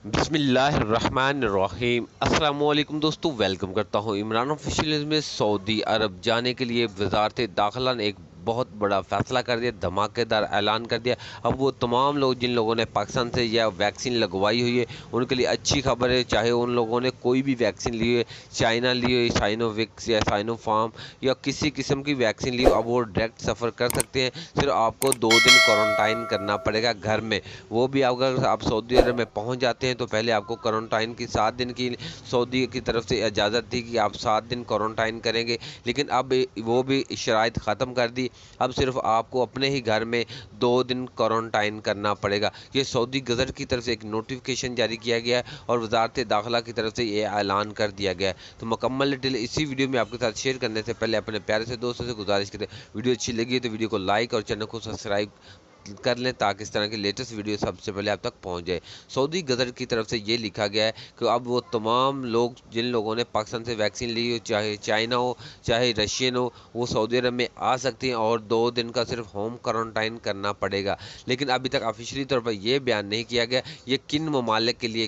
بسم اللہ الرحمن الرحیم۔ السلام علیکم دوستو، ویلکم کرتا ہوں عمران آفیشیل میں۔ سعودی عرب جانے کے لیے وزارت داخلہ نے ایک بہت بڑا فیصلہ کر دیا، دھماکے دار اعلان کر دیا۔ اب وہ تمام لوگ جن لوگوں نے پاکستان سے یا ویکسین لگوائی ہوئی ہے ان کے لیے اچھی خبر ہے، چاہے ان لوگوں نے کوئی بھی ویکسین لی ہے، چائنا لی ہے، سائنو وکس یا سائنو فارم یا کسی قسم کی ویکسین لی ہو، اب وہ ڈائریکٹ سفر کر سکتے ہیں۔ صرف آپ کو 2 دن کوارنٹائن کرنا پڑے گا گھر میں، وہ بھی اگر آپ سعودی عرب میں پہنچ جاتے ہیں تو پہلے آپ کو کوارنٹائن کی 7 دن کی سعودی کی طرف سے اجازت تھی کہ آپ 7 دن کوارنٹائن کریں گے، لیکن اب وہ بھی شرائط ختم کر دی۔ اب صرف آپ کو اپنے ہی گھر میں 2 دن کوارنٹائن کرنا پڑے گا۔ یہ سعودی گزٹ کی طرف سے ایک نوٹیفیکیشن جاری کیا گیا ہے اور وزارت داخلہ کی طرف سے یہ اعلان کر دیا گیا ہے۔ تو مکمل ڈیٹیل اسی ویڈیو میں آپ کے ساتھ شیئر کرنے سے پہلے اپنے پیارے سے دوستوں سے گزارش کرتے ہیں، ویڈیو اچھی لگی تو ویڈیو کو لائک اور چینل کو سبسکرائب کر لیں تاکہ اس طرح کی لیٹسٹ ویڈیو سب سے پہلے آپ تک پہنچ جائے۔ سعودی گزٹ کی طرف سے یہ لکھا گیا ہے کہ اب وہ تمام لوگ جن لوگوں نے پاکستان سے ویکسین لی ہو، چاہے چائنا ہو چاہے رشین ہو، وہ سعودی عرب میں آ سکتے ہیں اور 2 دن کا صرف ہوم کوارنٹائن کرنا پڑے گا۔ لیکن ابھی تک آفیشلی طور پر یہ بیان نہیں کیا گیا یہ کن ممالک کے لیے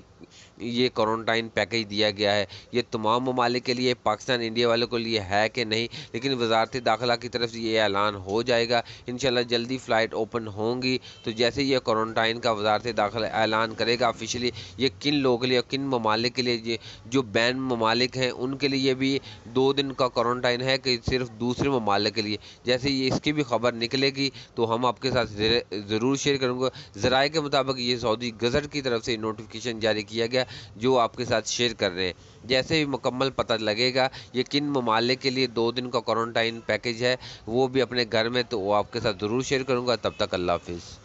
یہ کوارنٹائن پیکیج دیا گیا ہے۔ یہ تمام ممالک کے لیے، پاکستان انڈیا والوں کے لیے ہے کہ نہیں، لیکن وزارت داخلہ کی طرف سے یہ اعلان ہو جائے گا۔ انشاءاللہ جلدی فلائٹ اوپن ہوں گی تو جیسے یہ کوارنٹائن کا وزارت داخلہ اعلان کرے گا آفیشلی، یہ کن لوگوں کے لیے اور کن ممالک کے لیے، یہ جو بین ممالک ہیں ان کے لیے بھی 2 دن کا کوارنٹائن ہے کہ صرف دوسرے ممالک کے لیے، جیسے یہ اس کی بھی خبر نکلے گی تو ہم آپ کے ساتھ ضرور شیئر کروں گا۔ ذرائع کے مطابق یہ سعودی گزٹ کی طرف سے نوٹیفیکیشن جاری کیا گیا جو آپ کے ساتھ شیئر کر رہے ہیں۔ جیسے بھی مکمل پتہ لگے گا یہ کن ممالک کے لیے 2 دن کا کوارنٹائن پیکیج ہے وہ بھی اپنے گھر میں، تو وہ آپ کے ساتھ ضرور شیئر کروں گا۔ تب تک اللہ حافظ۔